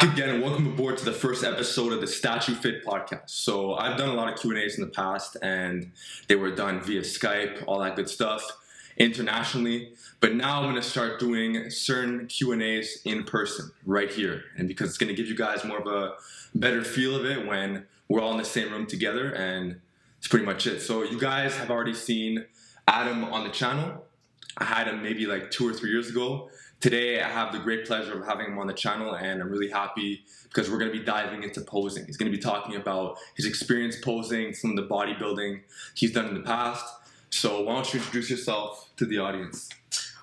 Again, and welcome aboard to the first episode of the Statue Fit podcast. So I've done a lot of Q&As in the past, and they were done via Skype, all that good stuff, internationally. But now I'm going to start doing certain Q&As in person right here. And because it's going to give you guys more of a better feel of it when we're all in the same room together, and it's pretty much it. So you guys have already seen Adam on the channel. I had him maybe like 2 or 3 years ago. Today, I have the great pleasure of having him on the channel, and I'm really happy because we're going to be diving into posing. He's going to be talking about his experience posing, some of the bodybuilding he's done in the past. So why don't you introduce yourself to the audience?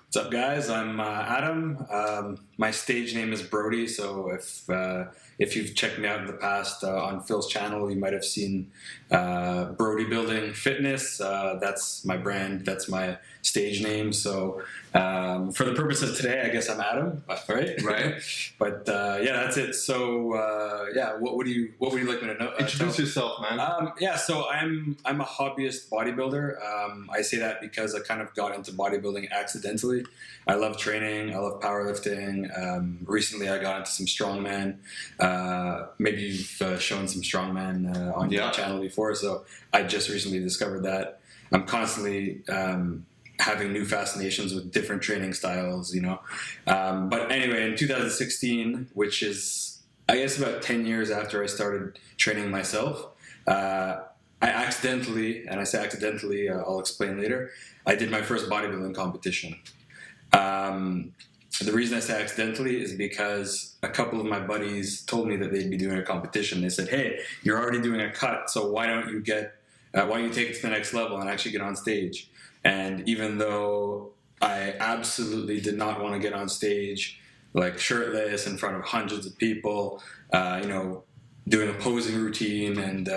What's up, guys? I'm Adam. My stage name is Brody, so if you've checked me out in the past on Phil's channel, you might have seen Bodybuilding Fitness. That's my brand. That's my stage name. So for the purpose of today, I guess I'm Adam, right? Right. But yeah, that's it. So yeah, what would you like me to know? Introduce yourself, man. Yeah, so I'm a hobbyist bodybuilder. I say that because I kind of got into bodybuilding accidentally. I love training. I love powerlifting. Recently, I got into some strongman. Maybe you've shown some strongman on your channel before, so I just recently discovered that. I'm constantly having new fascinations with different training styles, you know. But anyway, in 2016, which is, I guess, about 10 years after I started training myself, I accidentally, and I say accidentally, I'll explain later, I did my first bodybuilding competition. The reason I say accidentally is because a couple of my buddies told me that they'd be doing a competition. They said, "Hey, you're already doing a cut, so why don't you take it to the next level and actually get on stage?" And even though I absolutely did not want to get on stage, like shirtless in front of hundreds of people, you know, doing a posing routine and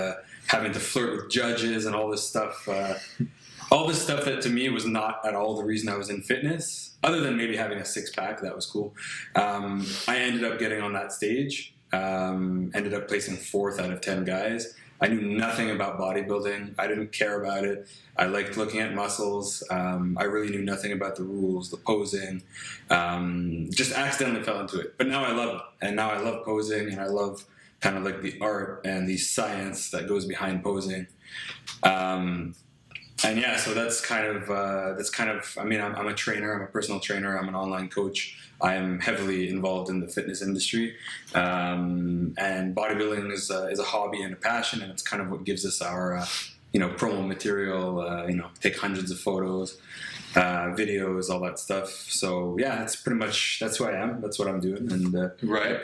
having to flirt with judges and all this stuff that to me was not at all the reason I was in fitness. Other than maybe having a six-pack, that was cool. I ended up getting on that stage, ended up placing 4th out of 10 guys. I knew nothing about bodybuilding. I didn't care about it. I liked looking at muscles. I really knew nothing about the rules, the posing. Just accidentally fell into it. But now I love it. And now I love posing, and I love kind of like the art and the science that goes behind posing. And yeah, so that's kind of, I mean, I'm a trainer, I'm a personal trainer, I'm an online coach. I am heavily involved in the fitness industry. And bodybuilding is a hobby and a passion, and it's kind of what gives us our, promo material, take hundreds of photos, videos, all that stuff. So yeah, that's who I am. That's what I'm doing. And Right.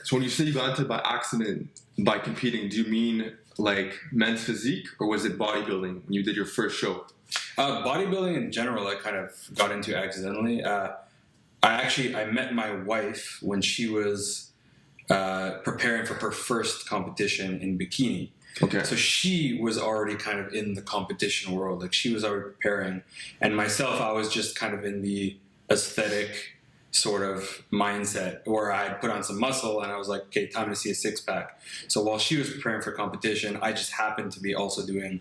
So when you say you got into it by accident by competing, do you mean like men's physique, or was it bodybuilding when you did your first show? Bodybuilding in general, I kind of got into accidentally. I met my wife when she was preparing for her first competition in bikini. Okay. So she was already kind of in the competition world. Like, she was already preparing. And myself, I was just kind of in the aesthetic sort of mindset where I had put on some muscle and I was like, okay, time to see a six-pack. So while she was preparing for competition, I just happened to be also doing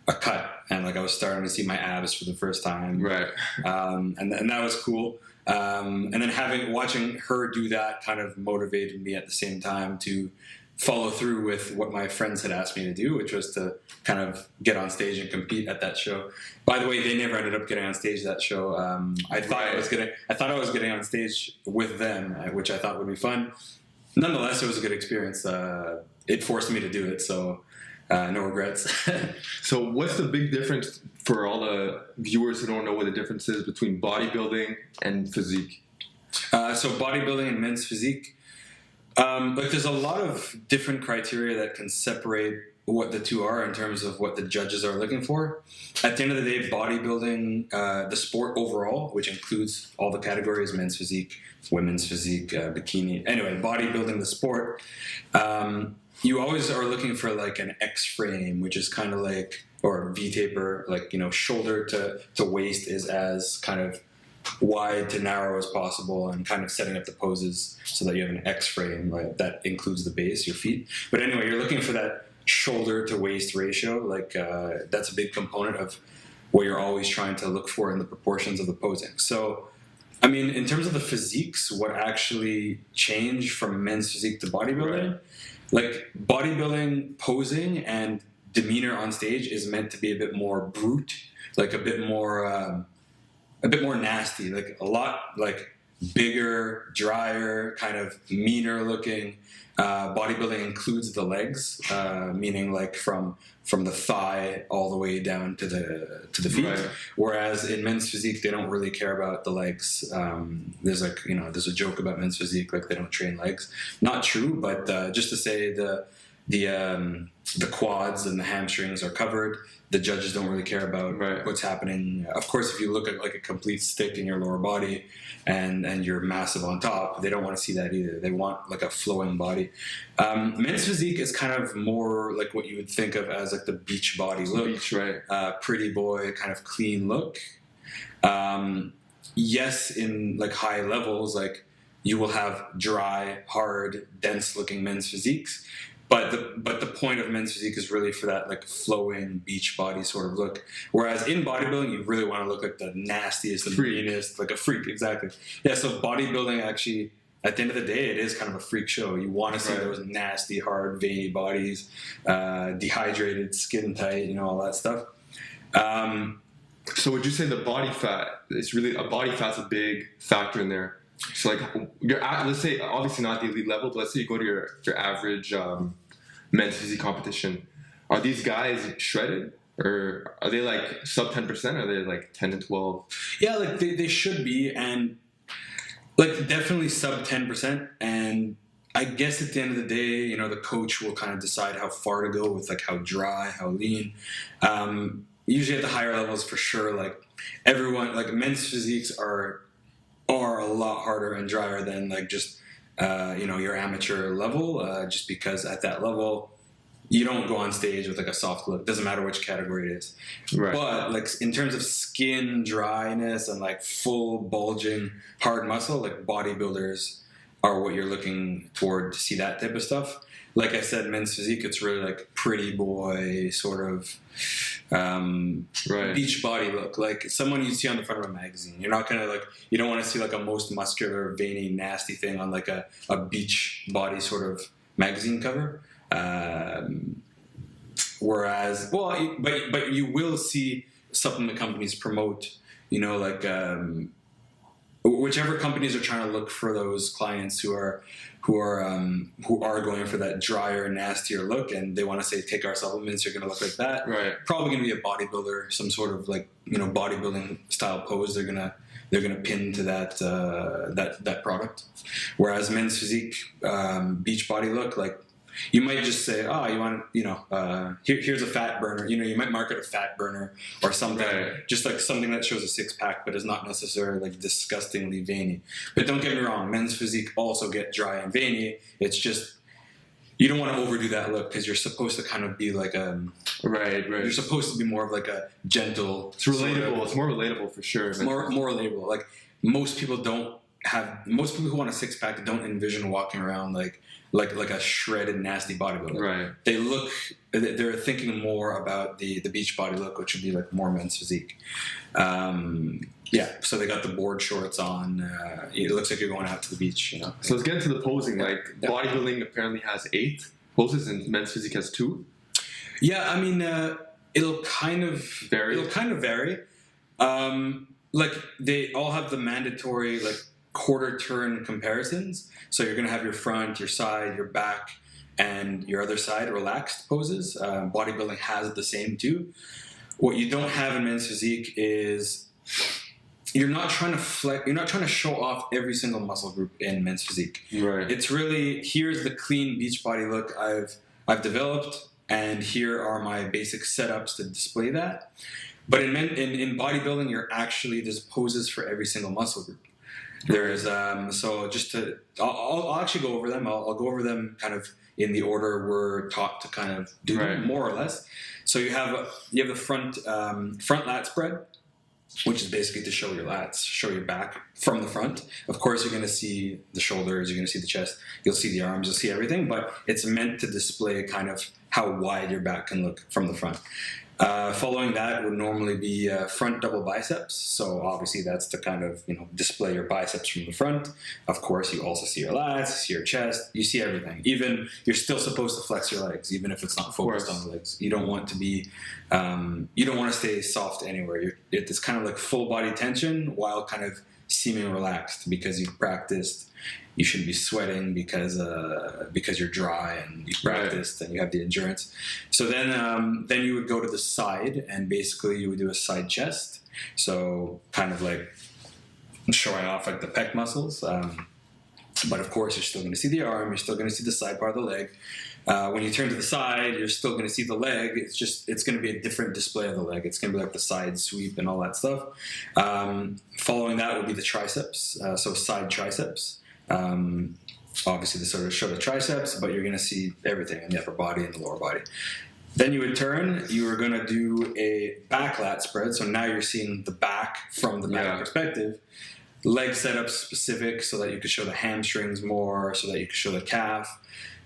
a cut, and like I was starting to see my abs for the first time. Right. And that was cool. And then watching her do that kind of motivated me at the same time to follow through with what my friends had asked me to do, which was to kind of get on stage and compete at that show. By the way, they never ended up getting on stage at that show. I thought I was getting on stage with them, which I thought would be fun. Nonetheless, it was a good experience. It forced me to do it, so no regrets. So what's the big difference for all the viewers who don't know what the difference is between bodybuilding and physique? So bodybuilding and men's physique, there's a lot of different criteria that can separate what the two are in terms of what the judges are looking for. At the end of the day, bodybuilding, the sport overall, which includes all the categories, men's physique, women's physique, bikini. Anyway, bodybuilding, the sport, you always are looking for like an X frame, which is kind of like, or V taper, like, shoulder to waist is as kind of wide to narrow as possible, and kind of setting up the poses so that you have an X frame, right? That includes the base, your feet. But anyway, you're looking for that shoulder to waist ratio. Like that's a big component of what you're always trying to look for in the proportions of the posing. So I mean, in terms of the physiques, what actually changed from men's physique to bodybuilding, like bodybuilding posing and demeanor on stage is meant to be a bit more brute, like a bit more nasty, like a lot like bigger, drier, kind of meaner looking. Bodybuilding includes the legs, meaning like from the thigh all the way down to the feet. Right. Whereas in men's physique, they don't really care about the legs. There's a joke about men's physique, like they don't train legs. Not true, but just to say the quads and the hamstrings are covered. The judges don't really care about what's happening. Of course, if you look at like a complete stick in your lower body and you're massive on top, they don't want to see that either. They want like a flowing body. Men's physique is kind of more like what you would think of as like the beach body look. Beach, right. Pretty boy, kind of clean look. Yes, in like high levels, like you will have dry, hard, dense looking men's physiques. But the point of men's physique is really for that like flowing beach body sort of look. Whereas in bodybuilding, you really want to look like the nastiest, the meanest, like a freak. Exactly. Yeah. So bodybuilding actually, at the end of the day, it is kind of a freak show. You want to see those nasty, hard, veiny bodies, dehydrated, skin tight, all that stuff. So would you say the body fat is really body fat's a big factor in there? So like you're at, let's say, obviously not the elite level, but let's say you go to your average men's physique competition. Are these guys shredded, or are they like sub 10%? Or are they like 10 to 12? Yeah, like they should be, and like definitely sub 10%. And I guess at the end of the day, the coach will kind of decide how far to go with like how dry, how lean. Usually at the higher levels, for sure, like everyone, like men's physiques are a lot harder and drier than like just your amateur level, just because at that level you don't go on stage with like a soft look. Doesn't matter which category it is. Right. But like in terms of skin dryness and like full bulging hard muscle, like bodybuilders are what you're looking toward to see that type of stuff. Like I said, men's physique, it's really like pretty boy sort of beach body look, like someone you see on the front of a magazine. You're not gonna you don't want to see like a most muscular, veiny, nasty thing on like a beach body sort of magazine cover. Whereas, but you will see supplement companies promote, whichever companies are trying to look for those clients who are going for that drier, nastier look, and they want to say, take our supplements, you're going to look like that. Right. Probably going to be a bodybuilder, some sort of like bodybuilding style pose. They're gonna pin to that product. Whereas men's physique, beach body look, like you might just say, oh, you want here's a fat burner. You might market a fat burner or something, just like something that shows a six pack, but is not necessarily like disgustingly veiny. But don't get me wrong, men's physique also get dry and veiny. It's just you don't want to overdo that look because you're supposed to kind of be like right. You're supposed to be more of like a gentle. It's relatable. It's more relatable for sure. It's more relatable. Like most people who want a six pack don't envision walking around like a shredded, nasty bodybuilder. Right. They're thinking more about the beach body look, which would be like more men's physique. So they got the board shorts on. It looks like you're going out to the beach. So let's get into the posing. Bodybuilding apparently has 8 poses, and men's physique has 2. Yeah, I mean, it'll kind of vary. Like they all have the mandatory like quarter turn comparisons. So you're going to have your front, your side, your back, and your other side relaxed poses. Bodybuilding has the same too. What you don't have in men's physique is you're not trying to show off every single muscle group in men's physique. Right. It's really, here's the clean beach body look I've developed, and here are my basic setups to display that. But in bodybuilding, there's poses for every single muscle group. There's I'll actually go over them. I'll go over them kind of in the order we're taught to kind of do them, more or less. So you have the front lat spread, which is basically to show your lats, show your back from the front. Of course, you're going to see the shoulders, you're going to see the chest, you'll see the arms, you'll see everything, but it's meant to display kind of how wide your back can look from the front. Following that would normally be front double biceps. So obviously that's to kind of, display your biceps from the front. Of course, you also see your lats, see your chest, you see everything. Even you're still supposed to flex your legs, even if it's not focused on the legs. You don't want to be, you don't want to stay soft anywhere. It's kind of like full body tension while kind of seeming relaxed because you've practiced. You shouldn't be sweating because you're dry and you practiced and you have the endurance. So then you would go to the side and basically you would do a side chest. So kind of like showing off like the pec muscles. But of course, you're still going to see the arm. You're still going to see the side part of the leg. When you turn to the side, you're still going to see the leg. It's going to be a different display of the leg. It's going to be like the side sweep and all that stuff. Following that would be the triceps. So side triceps. Obviously, they sort of show the triceps, but you're going to see everything in the upper body and the lower body. Then you would turn. You are going to do a back lat spread. So now you're seeing the back from the back perspective. Leg setup specific so that you could show the hamstrings more, so that you could show the calf.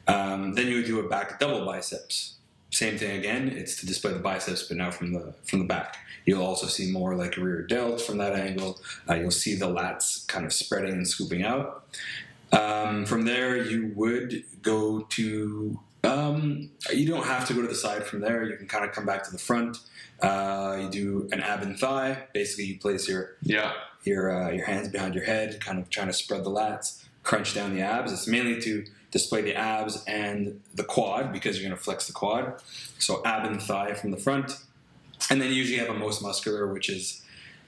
Then you would do a back double biceps. Same thing again. It's to display the biceps, but now from the back. You'll also see more like rear delt from that angle. You'll see the lats kind of spreading and scooping out. From there, you would go to. You don't have to go to the side from there. You can kind of come back to the front. You do an ab and thigh. Basically, you place your hands behind your head, kind of trying to spread the lats, crunch down the abs. It's mainly to display the abs and the quad because you're going to flex the quad. So ab and thigh from the front. And then you usually have a most muscular, which is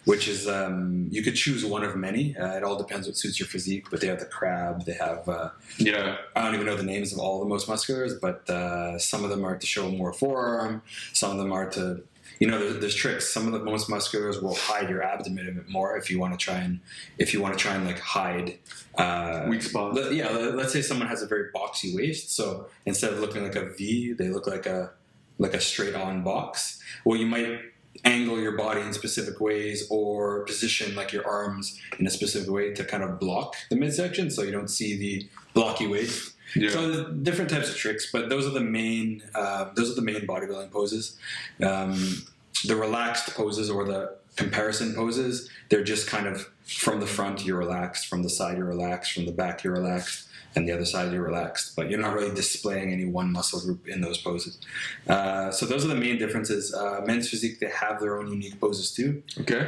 you could choose one of many. It all depends what suits your physique, but they have the crab. They have I don't even know the names of all the most musculars, but some of them are to show more forearm. Some of them are to there's tricks. Some of the most musculars will hide your abdomen a bit more if you want to try and like hide weak spots. Let's say someone has a very boxy waist, so instead of looking like a V, they look like a straight on box. Well, you might angle your body in specific ways or position like your arms in a specific way to kind of block the midsection so you don't see the blocky waist. Yeah. So different types of tricks, but those are the main bodybuilding poses. The relaxed poses or the comparison poses, they're just kind of from the front you're relaxed, from the side you're relaxed, from the back you're relaxed, and the other side you're relaxed, but you're not really displaying any one muscle group in those poses. So those are the main differences. Men's Physique, they have their own unique poses too. Okay.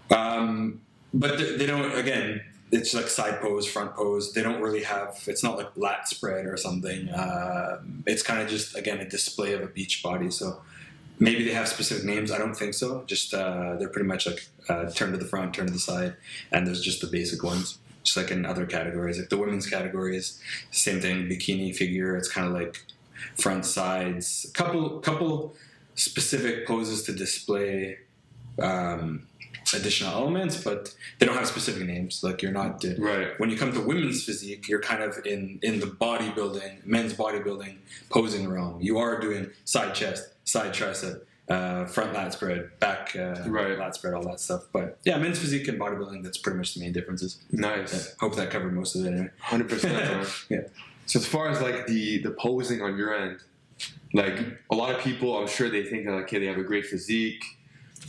But they don't, again, it's like side pose, front pose. They don't really have, it's not like lat spread or something. It's kind of just, again, a display of a beach body. So maybe they have specific names. I don't think so. Just they're pretty much like turn to the front, turn to the side, and there's just the basic ones. Just like in other categories, like the women's categories, same thing, bikini figure. It's kind of like front, sides, a couple specific poses to display additional elements, but they don't have specific names. Like you're not right. When you come to women's physique, you're kind of in the bodybuilding, men's bodybuilding posing realm. You are doing side chest, side tricep, front lat spread, back lat spread, all that stuff. But yeah, men's physique and bodybuilding, that's pretty much the main differences. Nice. Yeah, hope that covered most of it anyway. 100%. Yeah. So as far as like the posing on your end, like a lot of people, I'm sure they think like, okay, they have a great physique,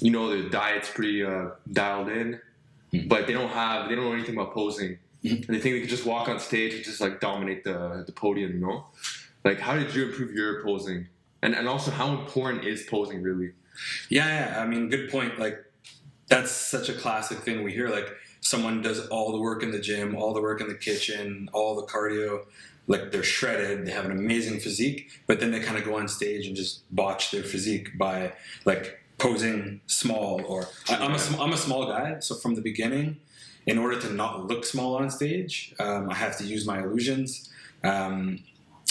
their diet's pretty dialed in, but they don't know anything about posing. And they think they can just walk on stage and just like dominate the podium, Like how did you improve your posing? And also, how important is posing really? Yeah, I mean, good point. Like, that's such a classic thing we hear. Like, someone does all the work in the gym, all the work in the kitchen, all the cardio. Like, they're shredded. They have an amazing physique, but then they kind of go on stage and just botch their physique by, like, posing small. Or I'm a small guy, so from the beginning, in order to not look small on stage, I have to use my illusions.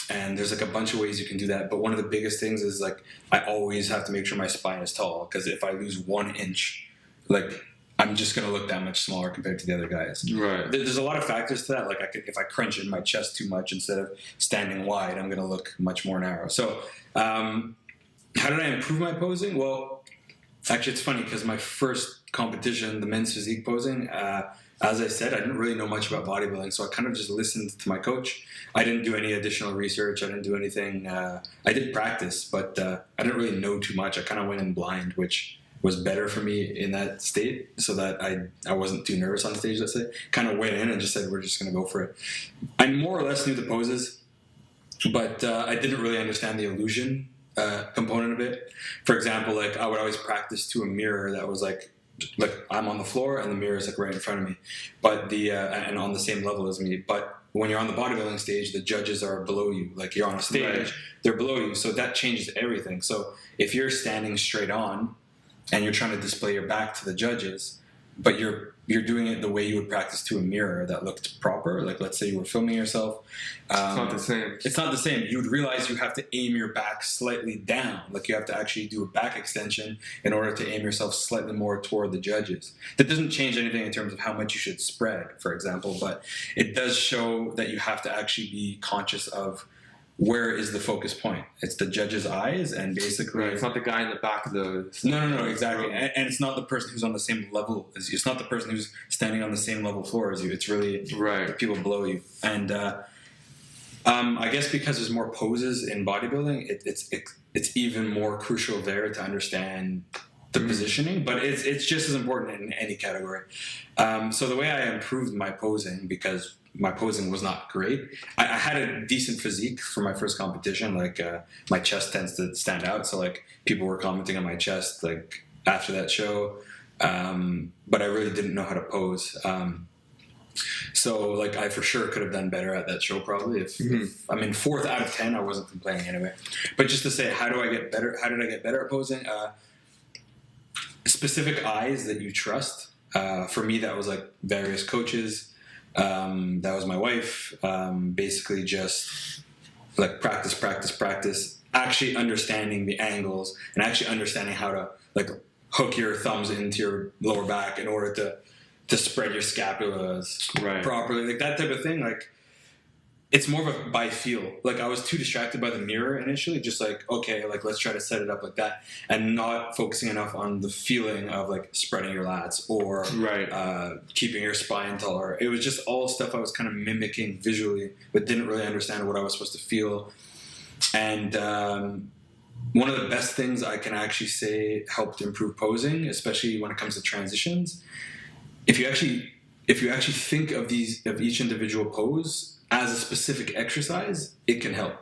And there's like a bunch of ways you can do that. But one of the biggest things is like, I always have to make sure my spine is tall. Because if I lose 1 inch, like I'm just going to look that much smaller compared to the other guys. Right. There's a lot of factors to that. Like if I crunch in my chest too much instead of standing wide, I'm going to look much more narrow. So how did I improve my posing? Well, actually it's funny because my first competition, the men's physique posing, as I said, I didn't really know much about bodybuilding, so I kind of just listened to my coach. I didn't do any additional research. I didn't do anything. I did practice, but I didn't really know too much. I kind of went in blind, which was better for me in that state, so that I wasn't too nervous on stage, let's say. Kind of went in and just said, we're just going to go for it. I more or less knew the poses, but I didn't really understand the illusion component of it. For example, like I would always practice to a mirror that was like I'm on the floor and the mirror is like right in front of me, but and on the same level as me. But when you're on the bodybuilding stage, the judges are below you. Like you're on a stage, right. They're below you, so that changes everything. So if you're standing straight on and you're trying to display your back to the judges, but you're doing it the way you would practice to a mirror that looked proper. Like let's say you were filming yourself. It's not the same. It's not the same. You would realize you have to aim your back slightly down. Like you have to actually do a back extension in order to aim yourself slightly more toward the judges. That doesn't change anything in terms of how much you should spread, for example, but it does show that you have to actually be conscious of where is the focus point. It's the judge's eyes, and basically... Right, it's not the guy in the back of the... No, exactly. And it's not the person who's on the same level as you. It's not the person who's standing on the same level floor as you. It's really the people below you. And I guess because there's more poses in bodybuilding, it's even more crucial there to understand the positioning, but it's just as important in any category. So the way I improved my posing, because my posing was not great. I had a decent physique for my first competition. Like my chest tends to stand out, so like people were commenting on my chest like after that show, but I really didn't know how to pose. So like I for sure could have done better at that show probably. If I mean 4th out of 10, I wasn't complaining anyway. But just to say, how do I get better? How did I get better at posing? Specific eyes that you trust. For me, that was like various coaches. That was my wife. Basically just like practice, actually understanding the angles and actually understanding how to like hook your thumbs into your lower back in order to spread your scapulas properly, like that type of thing. Like it's more of a by feel. Like I was too distracted by the mirror initially, just like, okay, like let's try to set it up like that, and not focusing enough on the feeling of like spreading your lats or keeping your spine taller. It was just all stuff I was kind of mimicking visually, but didn't really understand what I was supposed to feel. And one of the best things I can actually say helped improve posing, especially when it comes to transitions, if you actually think of each individual pose as a specific exercise, it can help.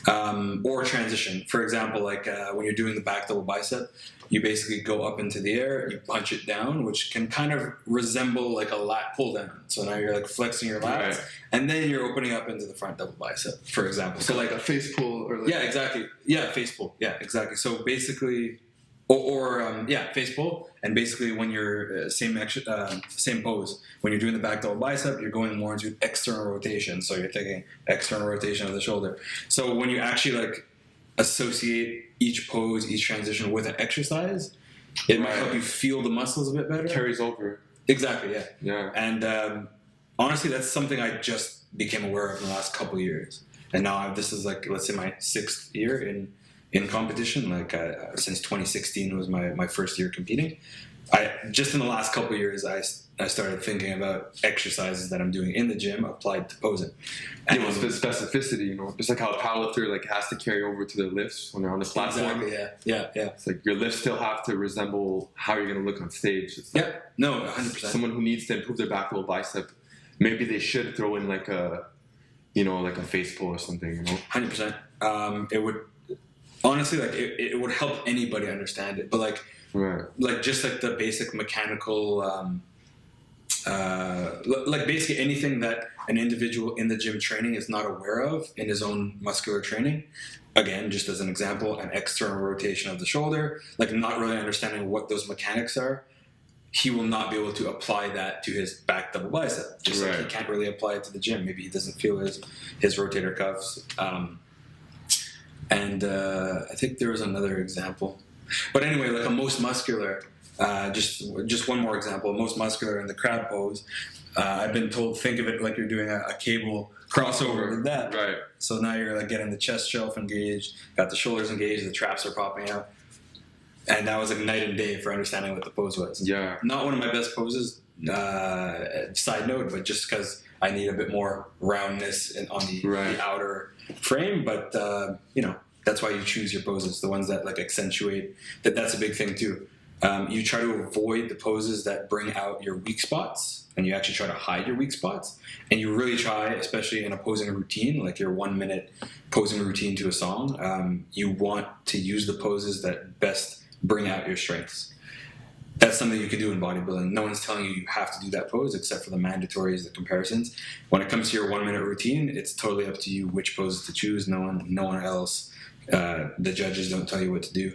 Or transition. For example, like when you're doing the back double bicep, you basically go up into the air, you punch it down, which can kind of resemble like a lat pull down. So now you're like flexing your lats, and then you're opening up into the front double bicep, for example. So like a face pull or like... Yeah, exactly. Yeah, face pull. Yeah, exactly. So basically... face pull, and basically when you're same pose, when you're doing the back double bicep, you're going more into external rotation, so you're taking external rotation of the shoulder. So when you actually like associate each pose, each transition with an exercise, it might help you feel the muscles a bit better. Carries over. Exactly, yeah. And honestly, that's something I just became aware of in the last couple of years, and now this is like, let's say, my 6th year in competition. Like since 2016 was my first year competing. I just in the last couple of years I started thinking about exercises that I'm doing in the gym applied to posing. And it was the specificity, you know, just like how a powerlifter like has to carry over to their lifts when they're on the platform. Exactly, yeah. It's like your lifts still have to resemble how you're going to look on stage. It's like 100%. Someone who needs to improve their back double bicep, maybe they should throw in like a face pull or something, you know. 100%. It would honestly, like it would help anybody understand it, but like just like the basic mechanical, like basically anything that an individual in the gym training is not aware of in his own muscular training. Again, just as an example, an external rotation of the shoulder, like not really understanding what those mechanics are, he will not be able to apply that to his back double bicep. Just like he can't really apply it to the gym. Maybe he doesn't feel his rotator cuffs. And I think there was another example. But anyway, like a most muscular, just one more example, most muscular in the crab pose, I've been told, think of it like you're doing a cable crossover with that. Right. So now you're like getting the chest shelf engaged, got the shoulders engaged, the traps are popping out. And that was like night and day for understanding what the pose was. Yeah. Not one of my best poses, side note, but just because I need a bit more roundness on the outer frame. But that's why you choose your poses, the ones that like accentuate that. That's a big thing too. You try to avoid the poses that bring out your weak spots, and you actually try to hide your weak spots. And you really try, especially in a posing routine, like your 1 minute posing routine to a song, you want to use the poses that best bring out your strengths. That's something you can do in bodybuilding. No one's telling you have to do that pose except for the mandatories, the comparisons. When it comes to your 1 minute routine, it's totally up to you which poses to choose. No one else. The judges don't tell you what to do.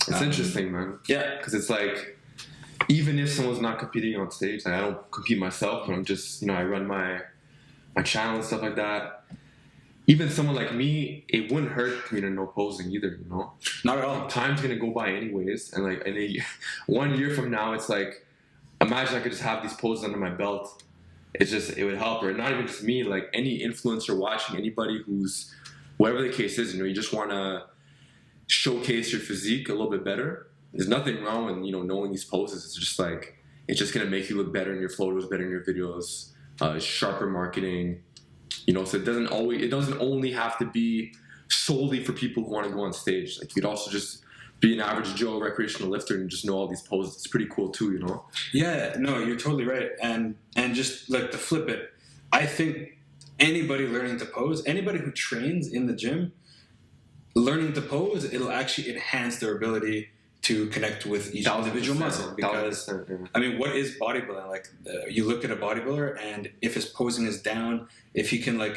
It's interesting, man. Yeah. Because it's like, even if someone's not competing on stage, like I don't compete myself, but I'm just, I run my channel and stuff like that. Even someone like me, it wouldn't hurt me to know posing either, Not at all. Time's going to go by anyways. And like, 1 year from now, it's like, imagine I could just have these poses under my belt. It would help. Or not even just me, like any influencer watching, anybody who's, whatever the case is, you just want to showcase your physique a little bit better. There's nothing wrong with knowing these poses. It's just like it's gonna make you look better in your photos, better in your videos, sharper marketing. So it doesn't only have to be solely for people who want to go on stage. Like you'd also just be an average Joe recreational lifter and just know all these poses. It's pretty cool too, Yeah, no, you're totally right. And just like to flip it, I think anybody learning to pose, anybody who trains in the gym, learning to pose, it'll actually enhance their ability to connect with each individual muscle. Because I mean, what is bodybuilding? Like you look at a bodybuilder, and if his posing is down, if he can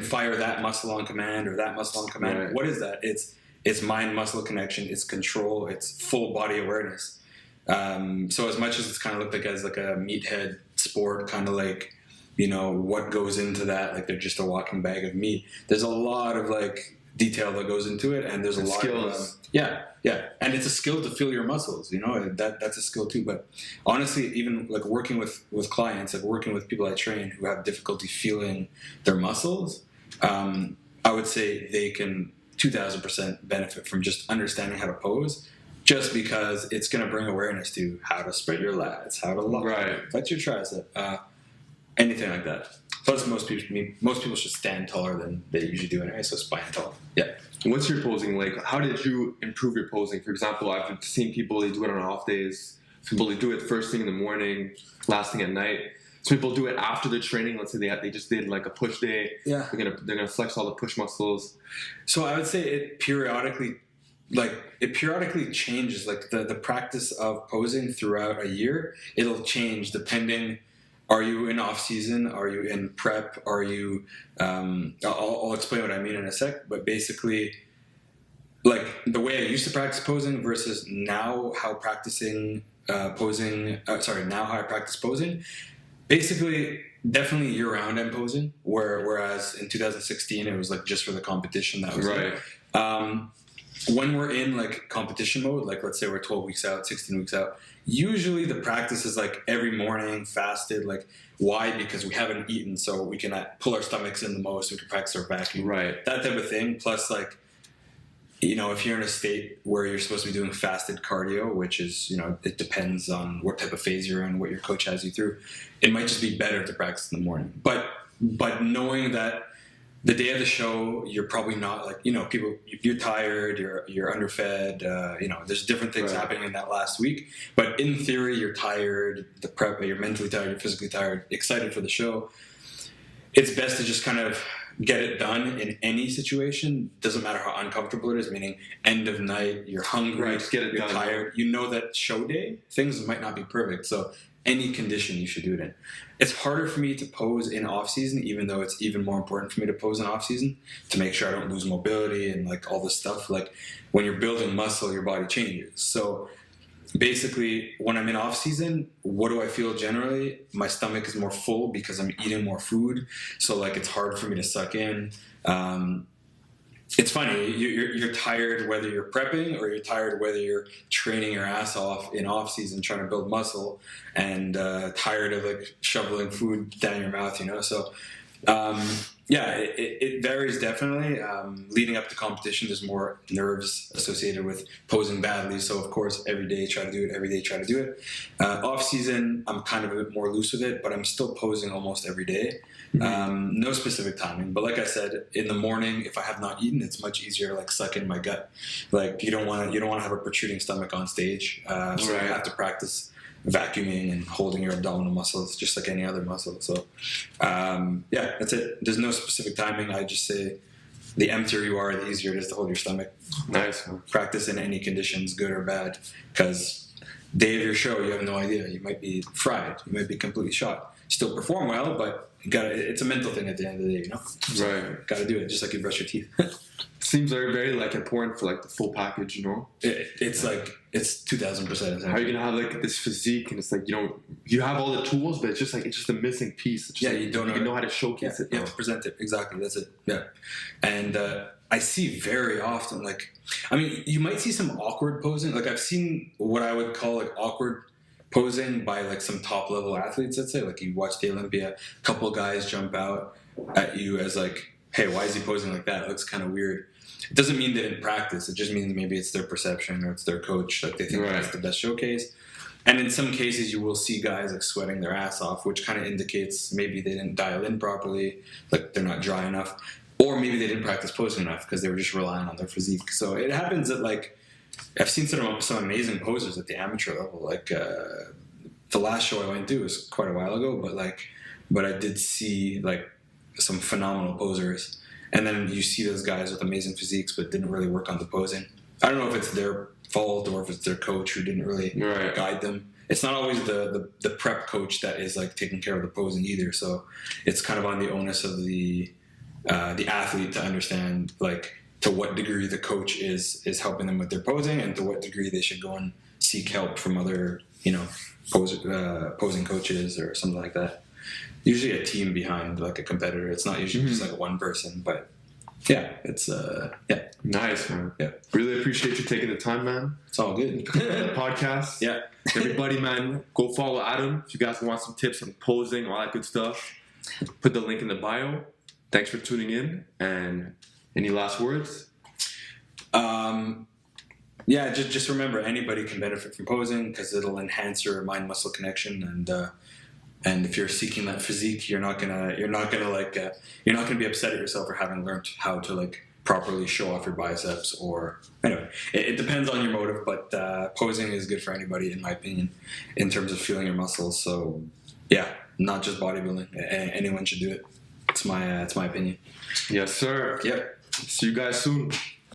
fire that muscle on command or that muscle on command, right. What is that? It's mind muscle connection, it's control, it's full body awareness. So as much as it's kind of looked like as like a meathead sport, kind of like what goes into that, like they're just a walking bag of meat. There's a lot of like detail that goes into it, and there's a lot skills. And it's a skill to feel your muscles. That's a skill too. But honestly, even like working with clients, like working with people I train who have difficulty feeling their muscles, I would say they can 2,000% benefit from just understanding how to pose. Just because it's going to bring awareness to how to spread your lats, how to flex your tricep. Anything like that. Plus, most people should stand taller than they usually do anyway, so spine tall. Yeah. What's your posing like? How did you improve your posing? For example, I've seen people, they do it on off days. Some people, they do it first thing in the morning, last thing at night. Some people do it after their training. Let's say they just did like a push day. Yeah. They're gonna flex all the push muscles. So I would say it periodically changes. Like the practice of posing throughout a year, it'll change depending. Are you in off season? Are you in prep? Are you? I'll explain what I mean in a sec. But basically, like the way I used to practice posing versus now how practicing posing. Now how I practice posing. Basically, definitely year round I'm posing. Whereas in 2016 it was like just for the competition that was right. When we're in like competition mode, like let's say we're 12 weeks out, 16 weeks out, usually the practice is like every morning fasted. Like why? Because we haven't eaten, so we can pull our stomachs in the most. We can practice our vacuum, right? That type of thing. Plus, like if you're in a state where you're supposed to be doing fasted cardio, which is it depends on what type of phase you're in, what your coach has you through. It might just be better to practice in the morning, but knowing that. The day of the show, you're probably not like, people, you're tired, you're underfed, there's different things happening in that last week. But in theory, you're tired, you're mentally tired, you're physically tired, excited for the show. It's best to just kind of get it done in any situation. Doesn't matter how uncomfortable it is, meaning end of night, you're hungry, you're tired. That show day, things might not be perfect. So any condition you should do it in. It's harder for me to pose in off season, even though it's even more important for me to pose in off season to make sure I don't lose mobility and like all this stuff. Like when you're building muscle, your body changes. So basically when I'm in off season, what do I feel generally? My stomach is more full because I'm eating more food. So like it's hard for me to suck in. It's funny, you're tired whether you're prepping or you're tired whether you're training your ass off in off season trying to build muscle and tired of like shoveling food down your mouth, So Yeah, it varies definitely. Leading up to competition, there's more nerves associated with posing badly. So, of course, every day try to do it, every day try to do it. Off season, I'm kind of a bit more loose with it, but I'm still posing almost every day. No specific timing. But like I said, in the morning, if I have not eaten, it's much easier to like suck in my gut. Like you don't want to have a protruding stomach on stage. So you have to practice vacuuming and holding your abdominal muscles just like any other muscle. So yeah, that's it. There's no specific timing. I just say the emptier you are, the easier it is to hold your stomach. Nice. Practice in any conditions, good or bad, because day of your show, you have no idea. You might be fried. You might be completely shot. Still perform well, but it's a mental thing at the end of the day, you know? So right. Got to do it just like you brush your teeth. Seems very, very like important for like the full package, you know? It's like, it's 2000%. How are you gonna have like this physique and it's like, you know, you have all the tools, but it's just a missing piece. It's just, yeah, you don't know how to showcase it. You have to present it. Exactly. That's it. Yeah. And I see very often, like, I mean, you might see some awkward posing. Like I've seen what I would call like awkward posing by like some top level athletes, let's say. Like you watch the Olympia, a couple guys jump out at you as like, hey, why is he posing like that? It looks kind of weird. It doesn't mean they didn't practice. It just means maybe it's their perception or it's their coach. Like they think that's the best showcase. And in some cases, you will see guys like sweating their ass off, which kind of indicates maybe they didn't dial in properly, like they're not dry enough, or maybe they didn't practice posing enough because they were just relying on their physique. So it happens that like I've seen some amazing posers at the amateur level. Like the last show I went to was quite a while ago, but I did see like some phenomenal posers. And then you see those guys with amazing physiques but didn't really work on the posing. I don't know if it's their fault or if it's their coach who didn't really guide them. It's not always the prep coach that is like taking care of the posing either. So it's kind of on the onus of the athlete to understand like to what degree the coach is helping them with their posing and to what degree they should go and seek help from other, you know, posing coaches or something like that. Usually a team behind like a competitor. It's not usually just like one person, but yeah, it's nice, man. Yeah, really appreciate you taking the time, man. It's all good. The podcast. Yeah, everybody, man, go follow Adam if you guys want some tips on posing, all that good stuff. Put the link in the bio. Thanks for tuning in. And any last words? Yeah, just remember anybody can benefit from posing because it'll enhance your mind-muscle connection and if you're seeking that physique, you're not gonna be upset at yourself for having learned how to like properly show off your biceps. Or anyway, it depends on your motive, but posing is good for anybody, in my opinion, in terms of feeling your muscles. So yeah, not just bodybuilding. Anyone should do it. It's my opinion. Yes, sir. Yep. See you guys soon.